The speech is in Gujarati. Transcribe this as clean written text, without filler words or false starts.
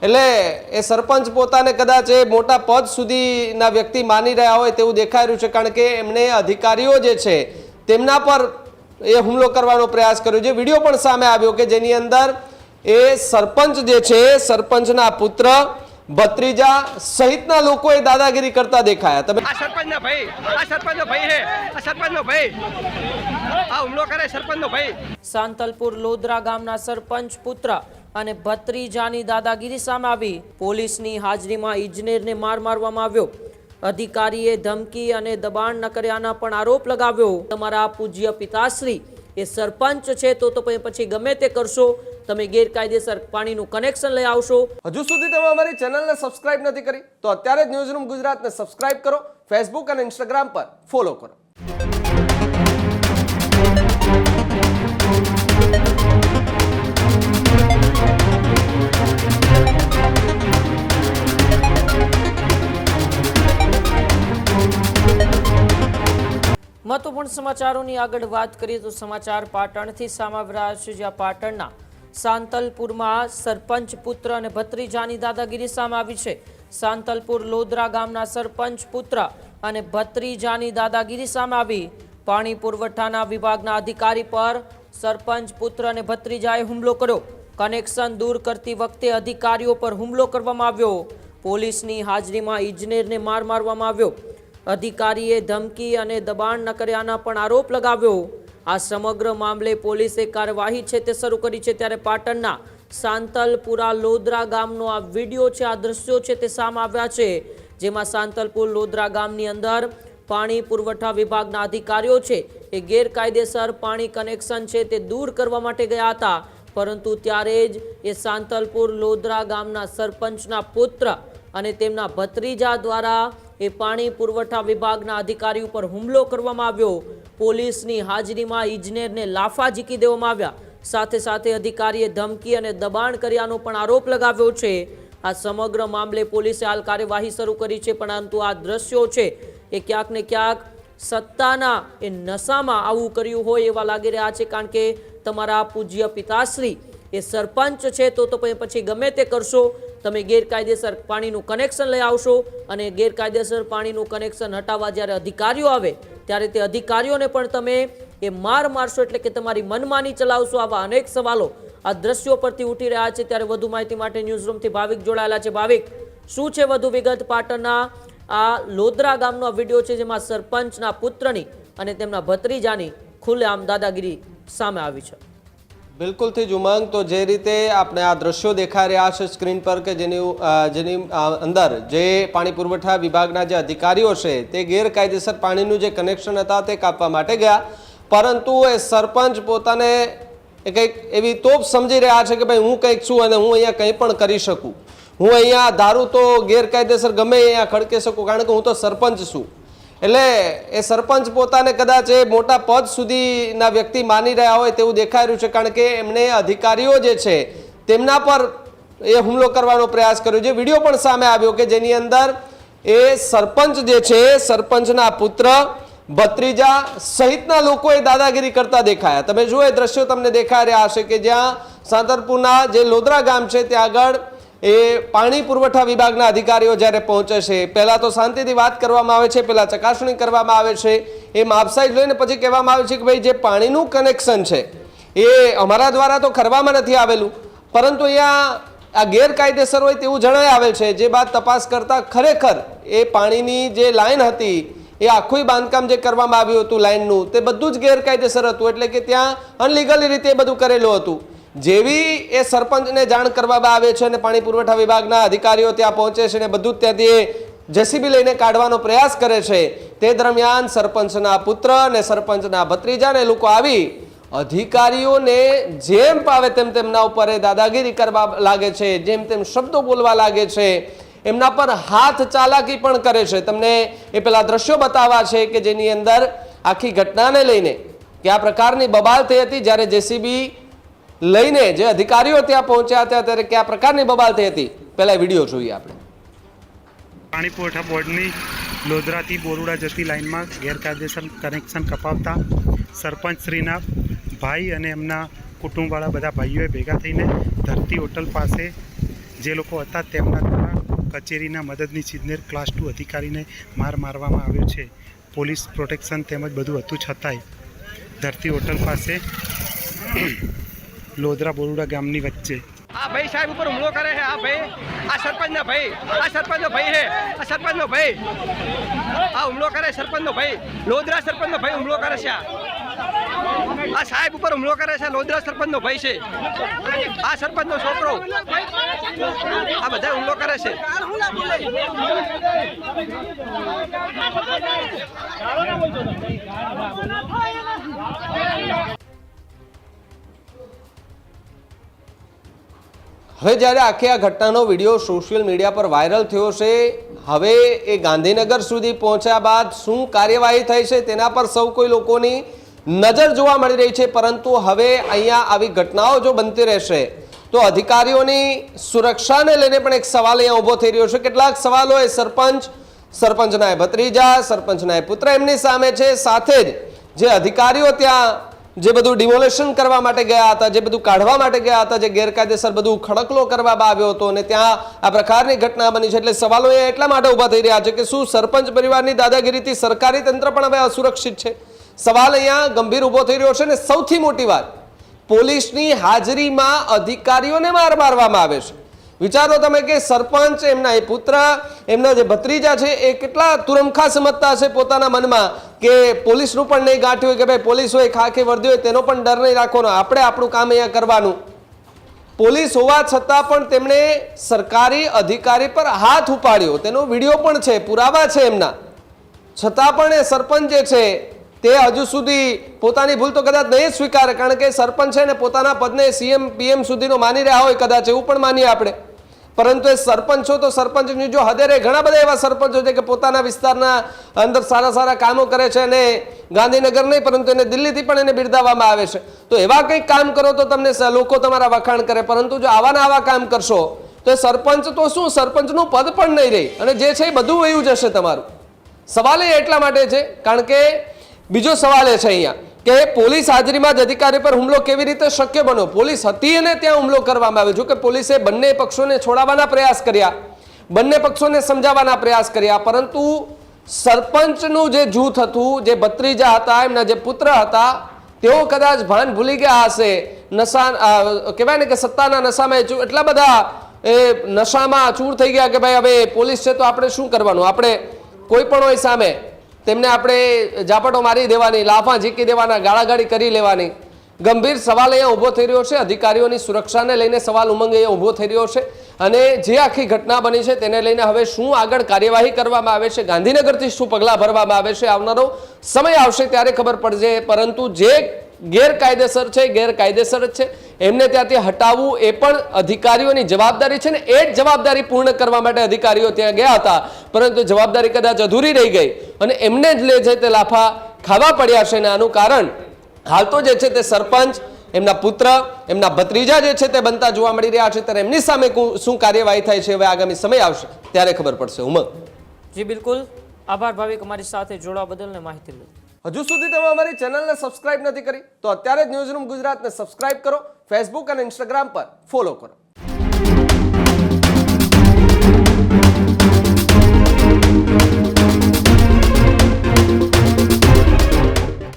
એટલે એ સરપંચ પોતાને કદાચ એ મોટા પદ સુધીના વ્યક્તિ માની રહ્યા હોય તેવું દેખાઈ રહ્યું છે, કારણ કે એમણે અધિકારીઓ જે છે તેમના પર એ હુમલો કરવાનો પ્રયાસ કર્યો છે। વિડીયો પણ સામે આવ્યો કે જેની અંદર એ સરપંચ જે છે, સરપંચના પુત્ર, ભત્રીજા સહિતના લોકોએ દાદાગીરી કરતા દેખાયા। તમે આ સરપંચનો ભાઈ, આ સરપંચનો ભાઈ છે, આ સરપંચનો ભાઈ આ હુમલો કરે, સરપંચનો ભાઈ। સાંતલપુર લોદરા ગામના સરપંચ પુત્ર અને ભત્રીજાની દાદાગીરી સામે આવી। પોલીસની હાજરીમાં ઇજનેરને માર મારવામાં આવ્યો। અધિકારીએ ધમકી અને દબાણ ન કર્યાના પણ આરોપ લગાવ્યો। તમારા પૂજ્ય પિતાશ્રી એ સરપંચ છે તો પછી ગમે તે કરશો, તમે ગેરકાયદેસર પાણીનું કનેક્શન લઈ આવશો। હજુ સુધી તમે અમારી ચેનલને સબસ્ક્રાઇબ નથી કરી તો અત્યારે જ ન્યૂઝરૂમ ગુજરાતને સબસ્ક્રાઇબ કરો, ફેસબુક અને ઇન્સ્ટાગ્રામ પર ફોલો કરો। મહત્વપૂર્ણ સમાચારોની આગળ વાત કરીએ તો સમાચાર પાટણથી સામે આવી રહ્યા છે, જ્યાં પાટણના સાંતલપુરમાં સરપંચ પુત્ર અને ભત્રીજાની દાદાગીરી સામે આવી છે। સાંતલપુર લોદરા ગામના સરપંચ પુત્ર અને ભત્રીજાની દાદાગીરી સામે આવી। પાણી પુરવઠાના વિભાગના અધિકારી પર સરપંચ પુત્ર અને ભત્રીજાએ હુમલો કર્યો। કનેક્શન દૂર કરતી વખતે અધિકારીઓ પર હુમલો કરવામાં આવ્યો। પોલીસની હાજરીમાં ઇજનેરને માર મારવામાં આવ્યો। અધિકારીએ ધમકી અને દબાણ ન કર્યાના પણ આરોપ લગાવ્યો। આ સમગ્ર મામલે પોલીસે કાર્યવાહી છે તે શરૂ કરી છે। ત્યારે પાટણના સાંતલપુરા લોદરા ગામનો આ વિડીયો છે, આ દ્રશ્યો છે તે સામે આવ્યા છે, જેમાં સાંતલપુર લોદરા ગામની અંદર પાણી પુરવઠા વિભાગના અધિકારીઓ છે એ ગેરકાયદેસર પાણી કનેક્શન છે તે દૂર કરવા માટે ગયા હતા, પરંતુ ત્યારે જ એ સાંતલપુર લોદરા ગામના સરપંચના પુત્ર અને તેમના ભત્રીજા દ્વારા એ પાણી પુરવઠા વિભાગના અધિકારી ઉપર હુમલો કરવામાં આવ્યો। પોલીસની હાજરીમાં ઇજનેરને લાફા ઝીકી દેવામાં આવ્યા। સાથે સાથે અધિકારીએ ધમકી અને દબાણ કર્યાનો પણ આરોપ લગાવ્યો છે। આ સમગ્ર મામલે પોલીસે હાલ કાર્યવાહી શરૂ કરી છે, પરંતુ આ દ્રશ્યો છે એ ક્યાંક ને ક્યાંક સત્તાના એ નશામાં આવું કર્યું હોય એવા લાગી રહ્યા છે, કારણ કે તમારા પૂજ્ય પિતાશ્રી એ સરપંચ છે તો પછી ગમે તે કરશો, તમે ગેરકાયદેસર પાણીનું કનેક્શન લઈ આવશો અને ગેરકાયદેસર પાણીનું કનેક્શન હટાવવા જ્યારે અધિકારીઓ આવે ત્યારે તે અધિકારીઓને પણ તમે એ માર મારશો, એટલે કે તમારી મનમાની ચલાવશો। આવા અનેક સવાલો આ દ્રશ્યો પરથી ઉઠી રહ્યા છે। ત્યારે વધુ માહિતી માટે ન્યૂઝરૂમથી ભાવિક જોડાયેલા છે। ભાવિક, શું છે વધુ વિગત? પાટણના આ લોદરા ગામનો આ વિડીયો છે જેમાં સરપંચના પુત્રની અને તેમના ભત્રીજાની ખુલ્લેઆમ દાદાગીરી સામે આવી છે। બિલકુલથી જ ઉમંગ, તો જે રીતે આપણે આ દ્રશ્યો દેખાઈ રહ્યા છે સ્ક્રીન પર કે જેની અંદર જે પાણી પુરવઠા વિભાગના જે અધિકારીઓ છે તે ગેરકાયદેસર પાણીનું જે કનેક્શન હતા તે કાપવા માટે ગયા, પરંતુ એ સરપંચ પોતાને કંઈક એવી તોપ સમજી રહ્યા છે કે ભાઈ હું કંઈક છું અને હું અહીંયા કંઈ પણ કરી શકું, હું અહીંયા દારૂ તો ગેરકાયદેસર ગમે અહીંયા ખડકી શકું, કારણ કે હું તો સરપંચ છું। એટલે એ સરપંચ પોતાને કદાચ એ મોટા પદ સુધીના વ્યક્તિ માની રહ્યા હોય તેવું દેખાઈ રહ્યું છે, કારણ કે એમણે અધિકારીઓ જે છે તેમના પર એ હુમલો કરવાનો પ્રયાસ કર્યો છે। વિડીયો પણ સામે આવ્યો કે જેની અંદર એ સરપંચ જે છે, સરપંચના પુત્ર, ભત્રીજા સહિતના લોકોએ દાદાગીરી કરતા દેખાયા। તમે જુઓ એ દ્રશ્યો તમને દેખાઈ રહ્યા હશે કે જ્યાં સાંતલપુરના જે લોદરા ગામ છે ત્યાં આગળ એ પાણી પુરવઠા વિભાગના અધિકારીઓ જ્યારે પહોંચે છે, પહેલાં તો શાંતિથી વાત કરવામાં આવે છે, પહેલાં ચકાસણી કરવામાં આવે છે, એ માપસાઈ લઈને પછી કહેવામાં આવે છે કે ભાઈ જે પાણીનું કનેક્શન છે એ અમારા દ્વારા તો કરવામાં નથી આવેલું, પરંતુ અહીંયા આ ગેરકાયદેસર હોય તેવું જણાઈ આવેલ છે। જે બાદ તપાસ કરતાં ખરેખર એ પાણીની જે લાઈન હતી એ આખું બાંધકામ જે કરવામાં આવ્યું હતું લાઈનનું તે બધું જ ગેરકાયદેસર હતું, એટલે કે ત્યાં અનલીગલી રીતે બધું કરેલું હતું। જેવી એ સરપંચને જાણ કરવામાં આવે છે અને પાણી પુરવઠા વિભાગના અધિકારીઓ ત્યાં પહોંચે છે અને બધું જ ત્યાંથી જેસીબી લઈને કાઢવાનો પ્રયાસ કરે છે, તે દરમિયાન સરપંચના પુત્ર અને સરપંચના ભત્રીજાને લોકો આવી અધિકારીઓને જેમ પાવે તેમ તેમના ઉપર દાદાગીરી કરવા લાગે છે, જેમ તેમ શબ્દો બોલવા લાગે છે, એમના પર હાથ ચાલાકી પણ કરે છે। તમને એ પેલા દ્રશ્યો બતાવવા છે કે જેની અંદર આખી ઘટનાને લઈને કયા પ્રકારની બબાલ થઈ હતી, જ્યારે જેસીબી લઈને જે અધિકારીઓ ત્યાં પહોંચ્યા હતા ત્યારે કયા પ્રકારની બબાલ થઈ હતી, પહેલા વિડીયો જોઈએ આપણે। પાણી પુરવઠા બોર્ડની લોદરાથી બોરુડા જતી લાઇનમાં ગેરકાયદેસર કનેક્શન કપાવતા સરપંચશ્રીના ભાઈ અને એમના કુટુંબવાળા બધા ભાઈઓએ ભેગા થઈને ધરતી હોટલ પાસે જે લોકો હતા તેમના દ્વારા કચેરીના મદદનીશ ઇજનેર ક્લાસ 2 અધિકારીને મારવામાં આવ્યો છે. પોલીસ પ્રોટેક્શન તેમજ બધું હતું છતાંય ધરતી હોટલ પાસે લોધરા બોરુડા ગામની વચ્ચે આ ભાઈ સાહેબ ઉપર હુમલો કરે છે. આ ભાઈ આ સરપંચનો ભાઈ છે. આ સરપંચનો ભાઈ આ હુમલો કરે. સરપંચનો ભાઈ લોધરા સરપંચનો ભાઈ હુમલો કરે છે. આ સાહેબ ઉપર હુમલો કરે છે. લોધરા સરપંચનો ભાઈ છે. આ સરપંચનો છોકરો આ બધા હુમલો કરે છે. હવે જ્યારે આખી આ ઘટનાનો વિડીયો સોશિયલ મીડિયા પર વાયરલ થયો છે, હવે એ ગાંધીનગર સુધી પહોંચ્યા બાદ શું કાર્યવાહી થઈ છે તેના પર સૌ કોઈ લોકોની નજર જોવા મળી રહી છે. પરંતુ હવે અહીંયા આવી ઘટનાઓ જો બનતી રહેશે તો અધિકારીઓની સુરક્ષાને લઈને પણ એક સવાલ અહીંયા ઊભો થઈ રહ્યો છે. કેટલાક સવાલો એ સરપંચના ભત્રીજા, સરપંચના પુત્ર એમની સામે છે. સાથે જ જે અધિકારીઓ ત્યાં જે બધું ડિમોલેશન કરવા માટે ગયા હતા, જે બધું કાઢવા માટે ગયા હતા, જે ગેરકાયદેસર બધું ખડકલો કરવામાં આવ્યો હતો અને ત્યાં આ પ્રકારની ઘટના બની છે. એટલે સવાલો એ એટલા માટે ઊભા થઈ રહ્યા છે કે શું સરપંચ પરિવારની દાદાગીરીથી સરકારી તંત્ર પણ હવે અસુરક્ષિત છે? સવાલ અહીંયા ગંભીર ઊભો થઈ રહ્યો છે. અને સૌથી મોટી વાત, પોલીસની હાજરીમાં અધિકારીઓને મારવામાં આવે છે. વિચારો તમે કે સરપંચ, એમના એ પુત્ર, એમના જે ભત્રીજા છે એ કેટલા તુરમખા સમજતા હશે પોતાના મનમાં કે પોલીસનું પણ નહીં ગાંઠ્યું હોય કે ભાઈ પોલીસ હોય, ખાખી વર્દી હોય, તેનો પણ ડર નહીં રાખવાનો, આપણે આપણું કામ અહીંયા કરવાનું. પોલીસ હોવા છતાં પણ તેમણે સરકારી અધિકારી પર હાથ ઉપાડ્યો, તેનો વિડીયો પણ છે, પુરાવા છે એમના. છતાં પણ એ સરપંચ જે છે તે હજુ સુધી પોતાની ભૂલ તો કદાચ નહીં સ્વીકારે, કારણ કે સરપંચ છે ને પોતાના પદને સીએમ પીએમ સુધીનો માની રહ્યા હોય, કદાચ એવું પણ માનીએ આપણે. પરંતુ એ સરપંચ છો તો સરપંચની જો હદે રહે. ઘણા બધા એવા સરપંચો છે કે પોતાના વિસ્તારના અંદર સારા સારા કામો કરે છે અને ગાંધીનગર નહીં પરંતુ એને દિલ્હીથી પણ એને બિરદાવવામાં આવે છે. તો એવા કંઈક કામ કરો તો તમને લોકો તમારા વખાણ કરે. પરંતુ જો આવા કામ કરશો તો સરપંચ તો શું, સરપંચનું પદ પણ નહીં રહે અને જે છે એ બધું વયું જશે તમારું. સવાલ એ એટલા માટે છે કારણ કે બીજો સવાલ એ છે અહીંયા કે પોલીસ હાજરીમાં જ અધિકારી પર હુમલો કેવી રીતે શક્ય બન્યો? પોલીસ હતી અને ત્યાં હુમલો કરવામાં આવ્યો. જો કે પોલીસે બંને પક્ષોને છોડાવવાના પ્રયાસ કર્યા, બંને પક્ષોને સમજાવવાના પ્રયાસ કર્યા, પરંતુ સરપંચનું જે જૂથ હતું, જે ભત્રીજા હતા, એમના જે પુત્ર હતા, તેઓ કદાચ ભાન ભૂલી ગયા હશે. નશા કહેવાય ને કે સત્તાના નશામાં એટલા બધા એ નશામાં ચૂર થઈ ગયા કે ભાઈ હવે પોલીસ છે તો આપણે શું કરવાનું, આપણે કોઈ પણ હોય સામે તેમને આપણે ઝાપટો મારી દેવાની, લાફા ઝીકી દેવાના, ગાળાગાળી કરી લેવાની. ગંભીર સવાલ અહીંયા ઊભો થઈ રહ્યો છે. અધિકારીઓની સુરક્ષાને લઈને સવાલ ઉમંગ અહીંયા ઊભો થઈ રહ્યો છે. અને જે આખી ઘટના બની છે તેને લઈને હવે શું આગળ કાર્યવાહી કરવામાં આવે છે, ગાંધીનગરથી શું પગલાં ભરવામાં આવે છે, આવનારો સમય આવશે ત્યારે ખબર પડશે. પરંતુ જે ગેરકાયદેસર છે, ગેરકાયદેસર જ છે, એમને ત્યાંથી હટાવવું એ પણ અધિકારીઓની જવાબદારી છે ને એ જ જવાબદારી પૂર્ણ કરવા માટે અધિકારીઓ ત્યાં ગયા હતા. પરંતુ જવાબદારી કદાચ અધૂરી રહી ગઈ અને એમને જ લે છે તે લાફા ખાવા પડ્યા છે. અને આનું કારણ હાલ તો જે છે તે સરપંચ, એમના પુત્ર, એમના ભત્રીજા જે છે તે બનતા જોવા મળી રહ્યા છે. ત્યારે એમની સામે શું કાર્યવાહી થાય છે હવે આગામી સમય આવશે ત્યારે ખબર પડશે. ઉમંગ. જી બિલકુલ, આભાર ભાવિક અમારી સાથે જોડાવા બદલ ને માહિતી લીધી. હજુ સુધી તમે અમારી ચેનલને સબસ્ક્રાઇબ નથી કરી તો અત્યારે જ ન્યૂઝરૂમ ગુજરાતને સબસ્ક્રાઇબ કરો, ફેસબુક અને ઇન્સ્ટાગ્રામ પર ફોલો કરો.